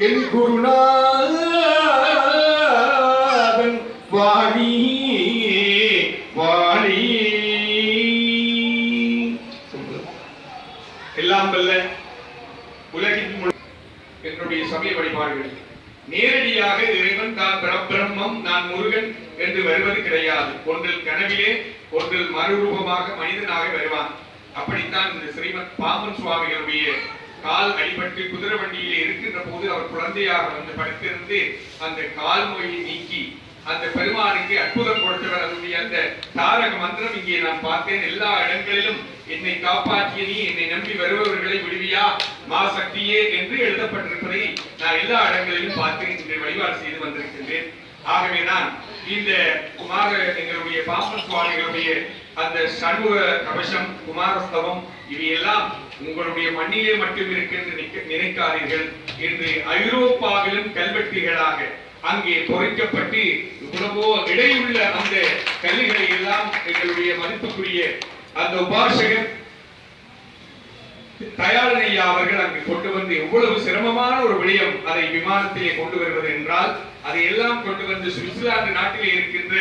என் குருநாதன் வாணி வாணி. எல்லாம் வல்ல உலகின் என்னுடைய சமய வழிபாடுகள் நேரடியாக இறைவன் தான் பிரம்மம், நான் முருகன் என்று வருவது கிடையாது. ஒன்றில் கனவிலே, ஒன்றில் மறுரூபமாக மனிதனாக வருவான். அப்படித்தான் இந்த ஸ்ரீமத் பாம்பன் சுவாமிகளுடைய கால் அடிபட்டு குதிரை வண்டியிலே இருக்கின்ற போது அவர் குழந்தையாக வந்து படுத்திருந்து அந்த கால் நோயை நீக்கி அந்த பெருமானுக்கு அற்புதம் கொடுத்தவர். அதனுடைய அந்த தாரக மந்திரம் இங்கே நான் பார்த்தேன். எல்லா இடங்களிலும் என்னை காப்பாற்றிய நீ, என்னை நம்பி வருபவர்களை விடுவியா மா சக்தியே என்று எழுதப்பட்டிருப்பதை நான் எல்லா இடங்களிலும் பார்த்து இன்று வழிபாடு செய்து வந்திருக்கின்றேன். ஆகவே நான் இந்த எங்களுடைய பாம்பன் சுவாமிகளுடைய அந்த சண்முக கவசம், குமாரஸ்தவம் இவையெல்லாம் உங்களுடைய மண்ணிலே மட்டும் இருக்கின்ற நினைக்காதீர்கள். இன்று ஐரோப்பாவிலும் கல்வெட்டுகளாக அங்கே பொறிக்கப்பட்டு இவ்வளவோ இடையுள்ள அந்த கல்விகளை எல்லாம் எங்களுடைய மதிப்புக்குரிய அந்த உபாசகர் தயாளனையா அவர்கள் அங்கு கொண்டு வந்து எவ்வளவு சிரமமான ஒரு விடயம் அதை விமானத்திலே கொண்டு வருவது என்றால் அதை எல்லாம் கொண்டு வந்து சுவிட்சர்லாந்து நாட்டிலே இருக்கின்ற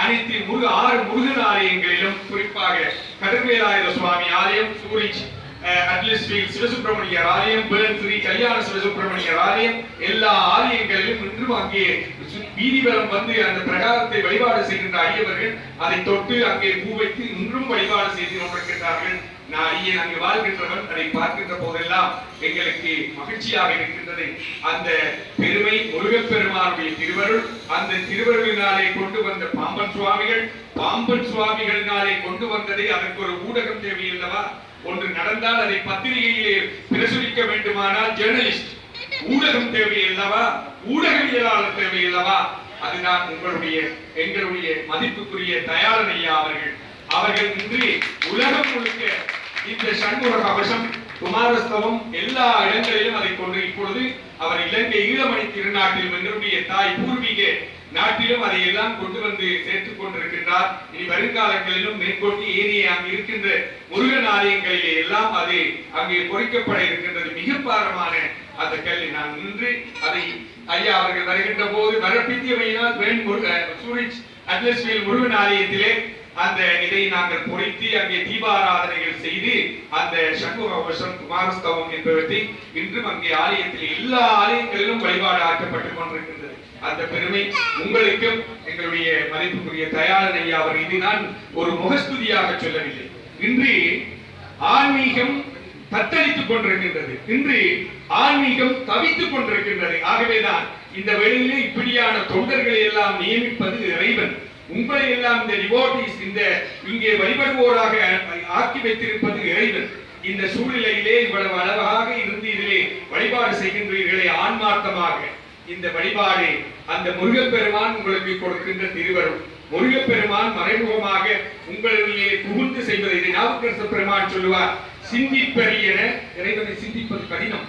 அனைத்து 6 முருகன் ஆலயங்களிலும், குறிப்பாக கதிர்வேலாயுத சுவாமி ஆலயம், சூரிச் அட்லஸ்பீல்ட் சிவசுப்பிரமணியர் ஆலயம், ஸ்ரீ கல்யாண சிவசுப்பிரமணியர் ஆலயம், எல்லா ஆலயங்களிலும் இன்றும் அங்கே வீதிவலம் வந்து அந்த பிரகாரத்தை வழிபாடு செய்கின்ற அடியவர்கள் அதை தொட்டு அங்கே பூ வைத்து இன்றும் வழிபாடு செய்து கொண்டிருக்கின்றார்கள். நான் அடியேன் அங்கு வாழ்கின்றவன் அதை பார்க்கின்ற போதெல்லாம் எங்களுக்கு மகிழ்ச்சியாக இருக்கின்றது. அந்த பெருமை முருகப்பெருமானுடைய திருவருள், அந்த திருவருளினாலே கொண்டு வந்த பாம்பன் சுவாமிகளினாலே கொண்டு வந்ததை அதற்கு ஒரு ஊடகம் தேவையில்லவா? ஒன்று நடந்தால் அதை பத்திரிகையிலே பிரசுரிக்க வேண்டுமானால் ஜேர்னலிஸ்ட் ஊடகம் தேவையில்லவா? ஊடகவியலாளர் தேவையில்லவா? அதுதான் எங்களுடைய மதிப்புக்குரிய தயாளனையா அவர்கள் இன்று உலகம் முழுக்க இந்த சண்முக கவசம், குமாரஸ்தவம் எல்லா இடங்களிலும் அதை கொண்டு இப்பொழுது அவர் இலங்கை ஈழமணி திருநாட்டிலும் எங்களுடைய தாய் பூர்வீக நாட்டிலும் அதை எல்லாம் கொண்டு வந்து சேர்த்துக் கொண்டிருக்கின்றார். இனி வருங்காலங்களிலும் மேற்கொண்டு ஏனைய அங்கு இருக்கின்ற முருகன் ஆலயங்களிலே எல்லாம் அது அங்கே பொறிக்கப்பட இருக்கின்றது. மிக பாரமான அந்த கல்வி நான் நின்று அதை ஐயா அவர்கள் வருகின்ற போது வரப்பித்தியமையினால் சூரிச் அட்லஸ்பீல்ட் முருகன் ஆலயத்திலே அந்த இதை நாங்கள் பொறித்து அங்கே தீபாராதனைகள் செய்து அந்த சண்முக கவசம், குமாரஸ்தவம் என்பவற்றை இன்றும் அங்கே ஆலயத்தில் எல்லா ஆலயங்களிலும் வழிபாடு ஆக்கப்பட்டுக் கொண்டிருக்கின்றது. அந்த பெருமை உங்களுக்கும் எங்களுடைய மதிப்புக்குரிய தயாளனையா அவர் இது நான் ஒரு முகஸ்துதியாக சொல்லவில்லை. இன்று ஆன்மீகம் தத்தளித்துக் கொண்டிருக்கின்றது, இன்று ஆன்மீகம் தவித்துக் கொண்டிருக்கின்றது. ஆகவேதான் இந்த வேளையிலே இப்படியான தொண்டர்களை எல்லாம் நியமிப்பது இறைவன். உங்களை எல்லாம் இந்த டிவோட்டீஸ், இந்த இங்கே வழிபடுவோராக ஆக்கி வைத்திருப்பது இறைவன். இந்த சூழ்நிலையிலே இவ்வளவு அழகாக இருந்து இதிலே வழிபாடு செய்கின்றீர்களே, ஆன்மார்த்தமாக இந்த வழிபாடு அந்த முருகப்பெருமான் உங்களுக்கு கொடுக்கின்ற திருவருள். முருகப்பெருமான் மறைமுகமாக உங்களிலே புகுந்து செய்வதை இதை நாவுக்கரசு பெருமான் சொல்லுவார். சிந்திப்பரியன, இறைவனை சிந்திப்பது கடினம்,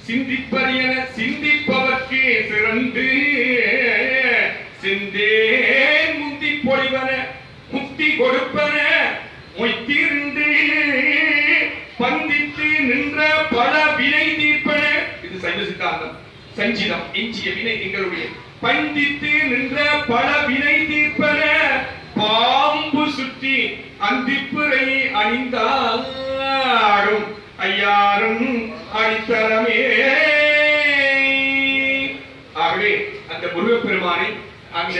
சிந்திப்பரியன சிந்திப்பவர்க்கே சிறந்து சிந்தேன் முந்தி பொழிவன முக்தி கொடுப்பன மொய்த்திருந்து பந்தித்து நின்ற பல வினை தீர்ப்பன. இது சைவ சித்தாந்தம். சஞ்சிதம் எஞ்சிய வினை எங்களுடைய பந்தித்து நின்ற பல வினை தீர்ப்பன பாம்பு சுற்றி அந்திப்புரை அணிந்தாடும் ஐயாரும் அடித்தரமே. ஆகவே அந்த முருகப்பெருமானை, அந்த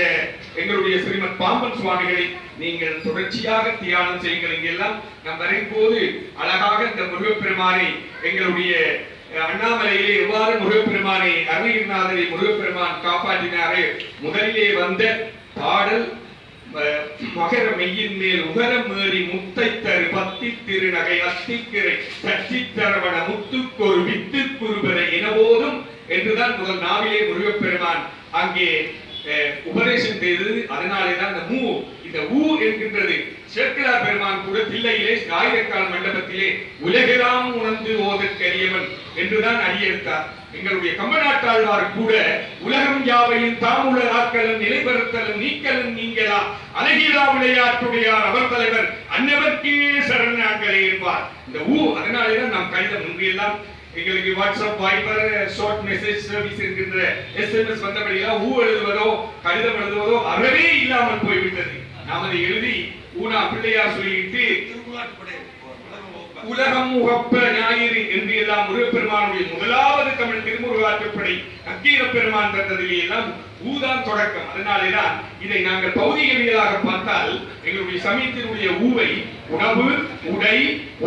எங்களுடைய ஸ்ரீமத் பாம்பன் சுவாமிகளை நீங்கள் தொடர்ச்சியாக தியானம் செய்யுங்கள். இங்கெல்லாம் நாம் வரும்போது அழகாக இந்த முருகப்பெருமானை எங்களுடைய அண்ணாமலையிலே எவ்வாறு முருகப்பெருமானை அருணகிரிநாதரை முருகப்பெருமான் காப்பாற்றினாரே, முதலிலே வந்த பாடல் மகர மெய்யின் மேல் உகரம் மேறி முத்தை தரு பத்தி திருநகை அத்திக்கிரை சச்சி தரவண முத்துக்கொரு வித்து குருபரை எனபோதும் என்றுதான் முதல் நாவிலே முருகப்பெருமான் அங்கே உபதேசம் செய்தது. அதனாலேதான் இந்த ஊ என்கின்றது. சேக்கிழார் பெருமான் கூட தில்லையிலே ஆயிரக்கால் மண்டபத்திலே உலகெல்லாம் உணர்ந்து ஓதற்கரியவன் என்றுதான் அடியெடுத்தார். எங்களுடைய கம்பநாட்டாழ்வார் கூட உலகம் யாவையும் தாமுள்ள ஆக்கலும் நிலைபெறுத்தலும் நீக்கலும் நீங்களா அழகிலா விளையாட்டுடையார் அவர் தலைவர் அன்னவர்க்கே சரணாங்களே என்பார். இந்த ஊ அதனாலேதான் நாம் கடிதம் முன்றையெல்லாம் எங்களுக்கு WhatsApp, wiper, short message service இருக்கின்ற SMS வந்தபடியா எழுதுவதோ கடிதம் எழுதுவதோ அறவே இல்லாமல் போய்விட்டது. நாம் அதை எழுதி ஊனா பிள்ளையார் சொல்லிட்டு உலகம் உகப்ப ஞாயிறு என்று எல்லாம் முருகப்பெருமானுடைய முதலாவது தமிழ் திருமுருகாற்றுப்படை நக்கீர பெருமான் தந்ததிலே எல்லாம் ஊதான் தொடக்கம். அதனாலேதான் இதை நாங்கள் பௌதிகவியலாக பார்த்தால் எங்களுடைய சமயத்தினுடைய ஊவை உணவு, உடை,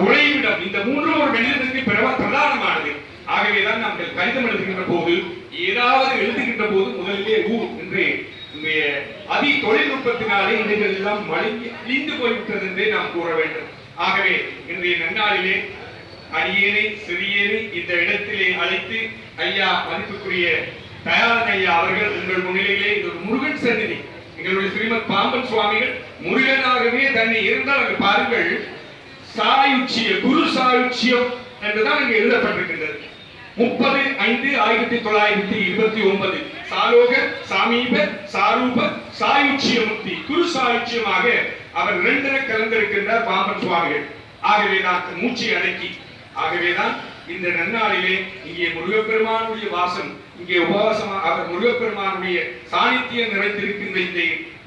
உறைவிடம் இந்த மூன்றும் ஒரு மனிதனுக்கு பிரதானமானது. ஆகவேதான் நாங்கள் கடிதம் எழுதுகின்ற போது ஏதாவது எழுதுகின்ற போது முதலிலே ஊ என்று அதி தொழில்நுட்பத்தினாலே இதுகள் எல்லாம் அழிந்து போய்விட்டது என்றே நாம் கூற வேண்டும். ஆகவே இன்றைய நன்னாளிலே அடியேனை சிறியேனை இந்த இடத்திலே அழைத்து ஐயா மதிப்புக்குரிய தயாளன் ஐயா அவர்கள் உங்கள் முன்னிலையிலே இது ஒரு முருகன் சந்நிதி. எங்களுடைய ஸ்ரீமத் பாம்பன் சுவாமிகள் முருகனாகவே தன்னை இருந்தால் அங்கு பாருங்கள், சாயுச்சிய குரு சாயுச்சியம் என்றுதான் அங்கு எழுதப்பட்டிருக்கின்றது. 30/5/1929 சாலோக சாமீப சாரூப சாயுச்சியமுக்தி குரு சாயுச்சியமாக அவர் இரண்டர கலந்திருக்கின்றார் பாம்பன் சுவாமிகள். ஆகவேதான் மூச்சை அடக்கி, ஆகவேதான் இந்த நன்னாளிலே இங்கே முருகப்பெருமானுடைய வாசம், இங்கே உபவாசமாக அவர் முருகப்பெருமானுடைய சாநித்தியம் நிறைந்திருக்கின்ற இந்த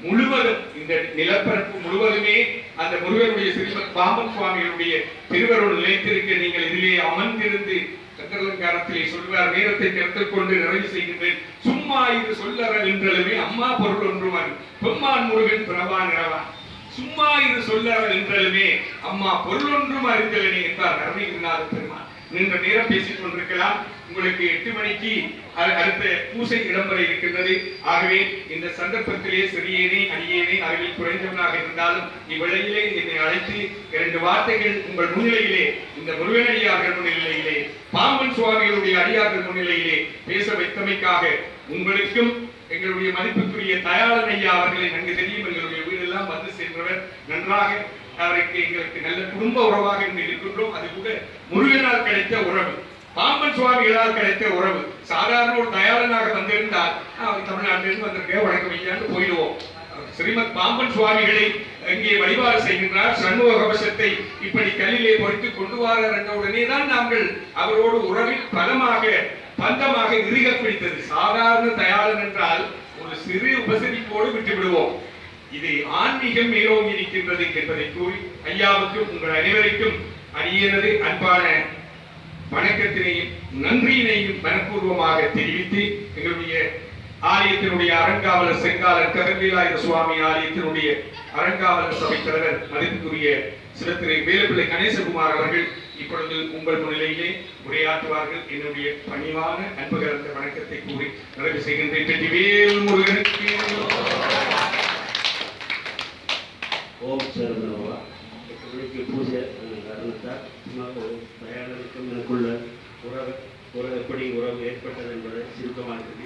முழுவதும் இந்த நிலப்பரப்பு முழுவதுமே அந்த முருகனுடைய ஸ்ரீமத் பாம்பன் சுவாமிகளுடைய திருவருள் நிலைத்திருக்க நீங்கள் இதிலே அமர்ந்திருந்து சக்கரலங்காரத்திலே சொல்வார், நேரத்தை கருத்தில் கொண்டு நிறைவு செய்கின்றேன். சும்மா இது சொல்லற என்றாலுமே அம்மா பொருள் ஒன்றுவான் பொம்மான் முருகன் பிரபா நிறவான். சும்மா இது சொல்லற என்றாலுமே அம்மா பொருள் ஒன்றும் அறிந்தவனே என்றார் அருணகிரிநாத பெருமான். நின்ற நேரம் பேசிக் கொண்டிருக்கலாம். உங்களுக்கு 8 மணிக்கு அடுத்த பூசை இடம்பெற இருக்கின்றது. ஆகவே இந்த சந்தர்ப்பத்திலே சிறியேனே அடியேனே அறிவில் குறைந்தவனாக இருந்தாலும் இவ்வேளையிலே என்னை அழைத்து 2 வார்த்தைகள் உங்கள் முன்னிலையிலே, இந்த முருகனடியார்கள் முன்னிலையிலே, பாம்பன் சுவாமிகளுடைய அடியார்கள் முன்னிலையிலே பேச வைத்தமைக்காக உங்களுக்கும் எங்களுடைய மதிப்புக்குரிய தயாளன் ஐயா அவர்களை நன்கு தெரியும். எங்களுடைய வீடெல்லாம் வந்து சென்றவர், நன்றாக அவருக்கு எங்களுக்கு நல்ல குடும்ப உறவாக இருக்கின்றோம். அது கூட முருகனால் கிடைத்த உறவு, பாம்பன் சுவாமிகளால் கிடைத்த உறவு. சாதாரண ஒரு தயாளனாக வந்திருந்தால் தமிழ்நாட்டிலிருந்து வந்திருக்க வணக்கம் ஐயான்னு போயிடுவோம். ஸ்ரீமத் பாம்பன் சுவாமிகளை இங்கே வழிபாடு செய்கின்றார். சண்முக கவசத்தை இப்படி கல்லிலே பொறித்து கொண்டு வாரார் என்ற உடனே தான் நாங்கள் அவரோடு உறவில் பந்தமாக இறுக பிடித்தது. சாதாரண தயாளன் என்றால் ஒரு சிறு உபசரிப்போடு விட்டு விடுவோம். இது ஆன்மீகம் மேலோங்கி இருக்கின்றது என்பதை கூறி ஐயாவுக்கும் உங்கள் அனைவருக்கும் அடியனது அன்பான வணக்கத்தினையும் நன்றியினையும் மனப்பூர்வமாக தெரிவித்து எங்களுடைய ஆலயத்தினுடைய அறங்காவலர் செங்காலர் கதிர்வேலாயுத சுவாமி ஆலயத்தினுடைய அறங்காவலர் சபை தலைவர் மதிப்புக்குரிய சிவத்திரை வேலுப்பிள்ளை கணேசகுமார் அவர்கள் இப்பொழுது உங்கள் முன்னிலையிலே உரையாற்றுவார்கள். என்னுடைய பணிவான அன்பு கலந்த வணக்கத்தை கூறி நிறைவு செய்கின்றேன். வெற்றிவேல் முருகனுக்கு. ஓம் சரணவா. 8 மணிக்கு பூஜை காரணத்தால் தயாரிக்கும் எனக்குள்ள உறவு எப்படி உறவு ஏற்பட்டது என்பதை சுருக்கமாக